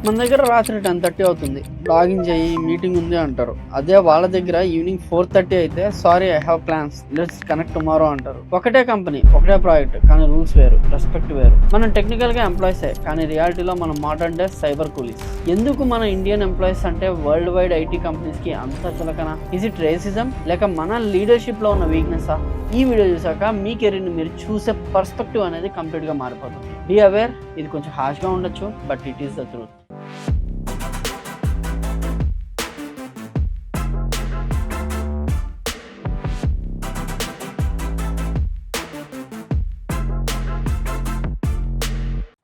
మన దగ్గర రాత్రి 10:30 అవుతుంది, లాగిన్ చేయి మీటింగ్ ఉంది అంటారు. అదే వాళ్ళ దగ్గర ఈవినింగ్ 4:30 అయితే sorry I have plans, let's connect tomorrow అంటారు. ఒకటే కంపెనీ, ఒకటే ప్రాజెక్ట్, కానీ రూల్స్ వేరు, రెస్పెక్ట్ వేరు. మనం టెక్నికల్ గా ఎంప్లాయీసే, కానీ రియాలిటీలో మనం మోడర్న్ డే సైబర్ కూలీస్. ఎందుకు మన ఇండియన్ ఎంప్లాయీస్ అంటే వరల్డ్ వైడ్ ఐటీ కంపెనీస్ కి అంత చులకన? ఇస్ ఇట్ రేసిజం లేక మన లీడర్షిప్ లో ఉన్న వీక్నెస్? ఈ వీడియో చూసాక మీ కెరీర్ ని మీరు చూసే పర్స్పెక్టివ్ అనేది కంప్లీట్ గా మారిపోతుంది. బీ అవేర్, ఇది కొంచెం హార్ష్ గా ఉండొచ్చు, but it is the truth.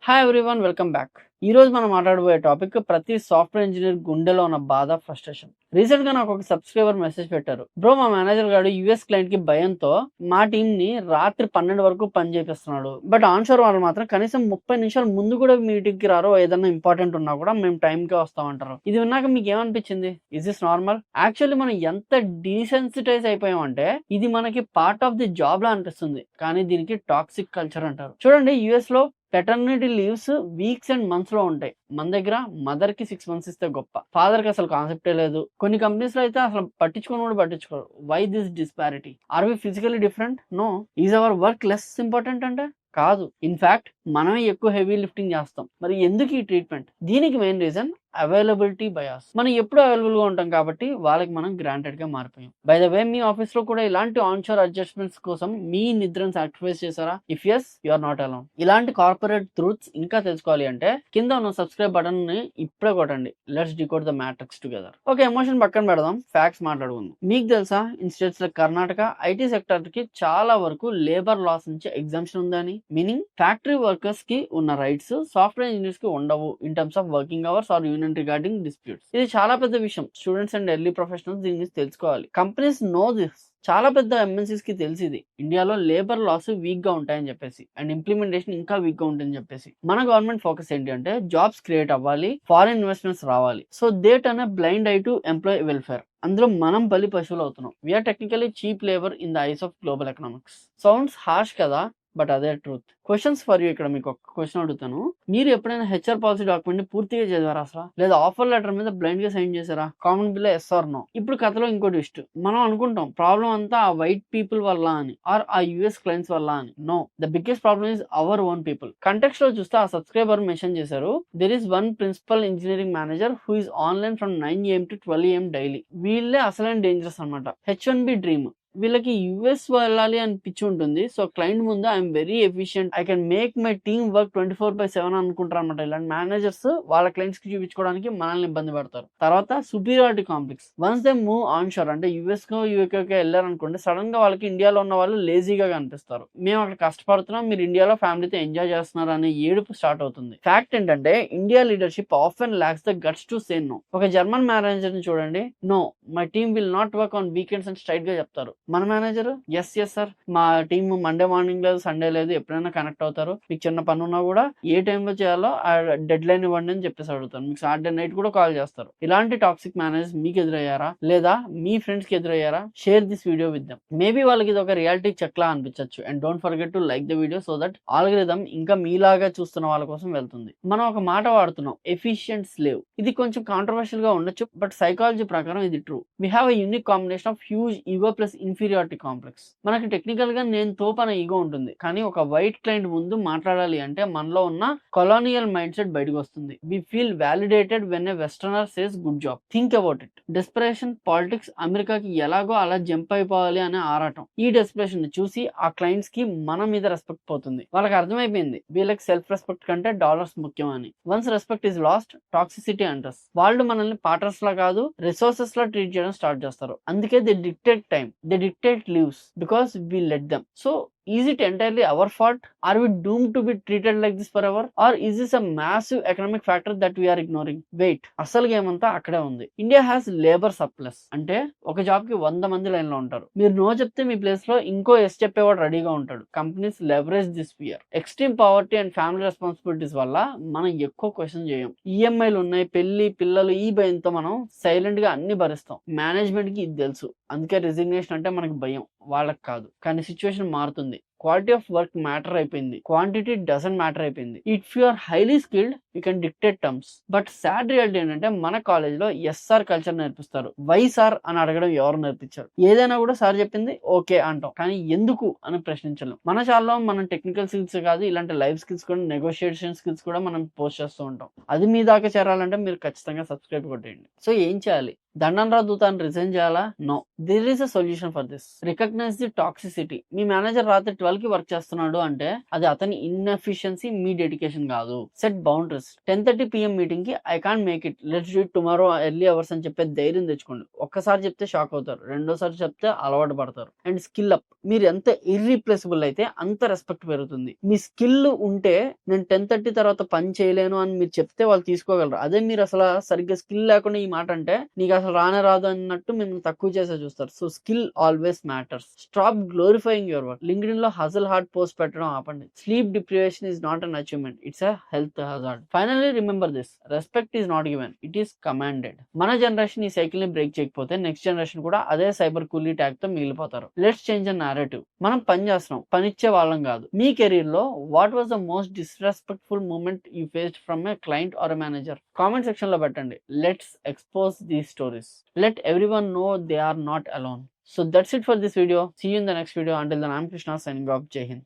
Hi everyone, welcome back. ఈ రోజు మనం మాట్లాడబోయే టాపిక్ ప్రతి సాఫ్ట్వేర్ ఇంజనీర్ గుండెలో ఉన్న బాధ, ఫ్రస్ట్రేషన్. రీసెంట్ గా నాకు ఒక సబ్స్క్రైబర్ మెసేజ్ పెట్టారు, బ్రో మా మేనేజర్ గారు యూఎస్ క్లయింట్ కి భయంతో మా టీం ని రాత్రి 12 వరకు పని చేపిస్తున్నాడు. బట్ ఆన్షోర్ వాళ్ళు మాత్రం కనీసం 30 నిమిషాల ముందు కూడా మీటింగ్ కి రారో, ఏదైనా ఇంపార్టెంట్ ఉన్నా కూడా మేము టైం కే వస్తామంటారు. ఇది విన్నాక మీకు ఏమనిపించింది? Is this normal? యాక్చువల్లీ మనం ఎంత డీసెన్సిటైజ్ అయిపోయామంటే ఇది మనకి పార్ట్ ఆఫ్ ది జాబ్ లా అనిపిస్తుంది, కానీ దీనికి టాక్సిక్ కల్చర్ అంటారు. చూడండి, యుఎస్ లో paternity leaves weeks and months లో ఉంటాయి. మన దగ్గర మదర్ కి 6 months ఇస్తే గొప్ప, ఫాదర్ కి అసలు కాన్సెప్టే లేదు. కొన్ని కంపెనీస్ లో అయితే అసలు పట్టించుకోరు. Why this disparity? Are we physically different? No. Is our work less important అంటే కాదు. ఇన్ఫాక్ట్ మనమే ఎక్కువ హెవీ లిఫ్టింగ్ చేస్తాం. మరి ఎందుకు ఈ ట్రీట్మెంట్? దీనికి మెయిన్ రీజన్ అవైలబిలిటీ బయాస్. మనం ఎప్పుడు అవైలబుల్ గా ఉంటాం కాబట్టి వాళ్ళకి మనం గ్రాంటెడ్ గా మారిపోయాం. బై ద వే, మీ ఆఫీస్ లో కూడా ఇలాంటి ఆన్షోర్ అడ్జస్ట్మెంట్స్ కోసం మీ నిద్రను సాక్రిఫైస్ చేశారా? If yes, you are not alone. ఇలాంటి కార్పొరేట్ ట్రూత్స్ ఇంకా తెలుసుకోవాలి అంటే కింద ఉన్న సబ్స్క్రైబ్ బటన్ ని ఇప్పుడే కొట్టండి. Let's decode the matrix together. Okay, emotion పక్కన పెడదాం, ఫ్యాక్ట్స్ మాట్లాడుకుందాం. మీకు తెలుసా, in states like Karnataka IT sector కి చాలా వరకు లేబర్ లాస్ నుంచి ఎగ్జామ్షన్ ఉందని? మీనింగ్ ఫ్యాక్టరీ వర్కర్స్ కి ఉన్న రైట్స్ సాఫ్ట్వేర్ ఇంజనీర్స్ కి ఉండవు in terms of working hours are regarding disputes. ఇది చాలా పెద్ద విషయం. స్టూడెంట్స్ అండ్ ఎర్లీ ప్రొఫెషనల్స్ దీని గురించి తెలుసుకోవాలి. Companies know this. చాలా పెద్ద ఎంఎన్సీస్ కి తెలిసి ఇది ఇండియాలో లేబర్ లాస్ వీక్ గా ఉంటాయని చెప్పేసి, అండ్ ఇంప్లిమెంటేషన్ ఇంకా వీక్ గా ఉంటుందని చెప్పేసి మన గవర్నమెంట్ ఫోకస్ ఏంటి అంటే జాబ్స్ క్రియేట్ అవ్వాలి, ఫారిన్ ఇన్వెస్ట్మెంట్స్ రావాలి. So they turn a blind eye to employee welfare. అందులో మనం బలి పశువులు అవుతున్నాం. We are technically cheap labour in the eyes of global economics. Sounds harsh కదా, బట్ అదే ట్రూత్. Questions for you. ఇక్కడ మీకు ఒక క్వశ్చన్ అడుగుతాను. మీరు ఎప్పుడైనా హెచ్ఆర్ పాలసీ డాక్యుమెంట్ ని పూర్తిగా చదివారా అసలు? లేదా ఆఫర్ లెటర్ మీద బ్లైండ్ గా సైన్ చేశారా? Common bill yes or no? ఇప్పుడు కథలో ఇంకో ట్విస్ట్. మనం అనుకుంటాం ప్రాబ్లం అంతా ఆ వైట్ పీపుల్ వల్ల అని, ఆర్ ఆ యుఎస్ క్లయింట్స్ వల్ల అని. No, the biggest problem is our own people. Context లో చూస్తే ఆ సబ్స్క్రైబర్ మెన్షన్ చేశారు, there is one principal engineering manager who is online from 9 AM to 12 AM daily. వీళ్ళే అసలైన డేంజరస్ అనమాట. H1B dream. వీళ్ళకి యుఎస్ వెళ్ళాలి అని పిచ్చి ఉంటుంది. సో క్లయింట్ ముందు I'm very efficient, I can make my team work 24/7 అనుకుంటారు అనమాట. ఇలాంటి మేనేజర్స్ వాళ్ళ క్లయింట్స్ కి చూపించుకోవడానికి మనల్ని ఇబ్బంది పడతారు. తర్వాత superiority complex. Once they move on shore, అంటే యుఎస్ కో యూకే వెళ్ళారు అనుకోండి, సడన్ గా వాళ్ళకి ఇండియాలో ఉన్న వాళ్ళు లేజీగా కనిపిస్తారు. మేము అక్కడ కష్టపడుతున్నాం, మీరు ఇండియాలో ఫ్యామిలీతో ఎంజాయ్ చేస్తున్నారు అనే ఏడుపు స్టార్ట్ అవుతుంది. ఫ్యాక్ట్ ఏంటంటే India leadership often lacks the guts to say no. ఒక జర్మన్ మేనేజర్ ని చూడండి, no my team will not work on weekends అని స్ట్రైట్ గా చెప్తారు. మన మేనేజర్ ఎస్ సార్, మా టీమ్ మండే మార్నింగ్ లేదు, సండే లేదు, ఎప్పుడైనా కనెక్ట్ అవుతారు, మీకు చిన్న పని ఉన్నా కూడా ఏ టైంలో చేయాలో ఆ డెడ్ లైన్ ఇవ్వండి అని చెప్పేసి అడుగుతారు. మీకు సాటర్డే నైట్ కూడా కాల్ చేస్తారు. ఇలాంటి టాక్సిక్ మేనేజర్స్ మీకు ఎదురయ్యారా లేదా మీ ఫ్రెండ్స్ కి ఎదురయ్యారా? Share this video with them. Maybe వాళ్ళకి ఇది ఒక రియాలిటీ చెక్ లా అనిపించచ్చు. And don't forget to like the video so that algorithm ఇంకా మీలాగా చూస్తున్న వాళ్ళ కోసం వెళ్తుంది. మనం ఒక మాట వాడుతున్నాం, ఎఫిషియెంట్ స్లేవ్. ఇది కొంచెం కాంట్రవర్షియల్ గా ఉండొచ్చు, బట్ సైకాలజీ ప్రకారం ఇది true. We have a unique combination of huge ego plus inferiority complex. మనకి టెక్నికల్ గా నేను తోపు అనే ఈగో ఉంటుంది, కానీ ఒక వైట్ క్లయింట్ ముందు మాట్లాడాలి అంటే మనలో ఉన్న కొలానియల్ మైండ్ సెట్ బయటకు వస్తుంది. We feel validated when a westerner says good job. Think about it. Desperation, politics, అమెరికాకి ఎలాగో అలా జంప్ అయిపోవాలి అనే ఆరాటం. ఈ డెస్పరేషన్ ని చూసి ఆ క్లయింట్స్ కి మన మీద రెస్పెక్ట్ పోతుంది. వాళ్ళకి అర్థమైపోయింది వీళ్ళకి సెల్ఫ్ రెస్పెక్ట్ కంటే డాలర్స్ ముఖ్యం అని. Once respect is lost, toxicity enters. వాళ్ళు మనల్ని పార్టనర్స్ లా కాదు, రిసోర్సెస్ లా ట్రీట్ చేయడం స్టార్ట్ చేస్తారు. అందుకే they dictate time, they dictate leaves because we let them. So is it entirely our fault? Are we doomed to be treated like this forever? Or is this a massive economic factor that we are ignoring? Wait, అసలు game అంతా అక్కడే ఉంది. India has labour surplus. అంటే ఒక job కి 100 మంది line లో ఉంటారు. మీరు నో చెప్తే మీ ప్లేస్ లో ఇంకో ఎస్ చెప్పేవాడు రెడీగా ఉంటాడు. Companies leverage this fear. Extreme poverty and family responsibilities వల్ల మనం ఎక్కువ క్వశ్చన్ చేయం. ఈఎంఐలు ఉన్నాయి, పెళ్లి, పిల్లలు, ఈ భయంతో మనం సైలెంట్ గా అన్ని భరిస్తాం. మేనేజ్మెంట్ కి ఇది తెలుసు, అందుకే రిజిగ్నేషన్ అంటే మనకి భయం, వాళ్ళకి కాదు. కానీ సిచ్యువేషన్ మారుతుంది. క్వాలిటీ ఆఫ్ వర్క్ మ్యాటర్ అయిపోయింది, క్వాంటిటీ డజంట్ మ్యాటర్ అయిపోయింది. If you are highly skilled you can dictate terms. But sad reality ఏంటంటే మన కాలేజ్ లో ఎస్ఆర్ కల్చర్ నేర్పిస్తారు, వై సార్ అని అడగడం ఎవరు నేర్పించారు? ఏదైనా కూడా సార్ చెప్పింది ఓకే అంటాం, కానీ ఎందుకు అని ప్రశ్నించలేం. మన ఛానల్లో మనం టెక్నికల్ స్కిల్స్ కాదు, ఇలాంటి లైఫ్ స్కిల్స్ కూడా, నెగోషియేషన్ స్కిల్స్ కూడా మనం పోస్ట్ చేస్తూ ఉంటాం. అది మీ దాకా చేరాలంటే మీరు ఖచ్చితంగా సబ్స్క్రైబ్ కొట్టేయండి. సో ఏం చేయాలి? దండన్ రాదు తాను రిజైన్ చేయాలా? No, there is a solution for this. Recognize the toxicity. మీ మేనేజర్ రాత్రి 12 కి వర్క్ చేస్తున్నాడు అంటే అది అతని ఇన్ఎఫిషియన్సీ, మీ డెడికేషన్ కాదు. Set boundaries. 10:30 PM మీటింగ్ కి I can't make it, let's do it tomorrow early hours అని చెప్పే ధైర్యం తెచ్చుకోండి. ఒక్కసారి చెప్తే షాక్ అవుతారు, రెండోసారి చెప్తే అలవాటు పడతారు. And skill up. మీరు ఎంత ఇర్రీప్లేసబుల్ అయితే అంత రెస్పెక్ట్ పెరుగుతుంది. మీ స్కిల్ ఉంటే నేను 10:30 తర్వాత పని చేయలేను అని మీరు చెప్తే వాళ్ళు తీసుకోగలరు. అదే మీరు అసలు సరిగ్గా స్కిల్ లేకుండా ఈ మాట అంటే నీకు అసలు రానే రాదు అన్నట్టు మిమ్మల్ని తక్కువ చేసే చూస్తారు. So skill always matters. Stop glorifying your work. LinkedIn లో హజల్ హార్డ్ పోస్ట్ పెట్టడం ఆపండి. Sleep deprivation is not an achievement, it's a health hazard. Finally remember this, respect is not given, it is commanded. మన generation ఈ cycle ని break చేయకపోతే next generation కూడా అదే cyber coolie tag తో మిగిలిపోతారు. Let's change a narrative. మనం పని చేస్తున్నాం, పనిచ్చే వాళ్ళం కాదు. మీ కెరీర్ లో what was the most disrespectful moment you faced from a client or a manager? Comment section లో పెట్టండి. Let's expose these stories. Let everyone know they are not alone. So that's it for this video. See you in the next video. Until then, I'm Krishna signing off. Jai Hind.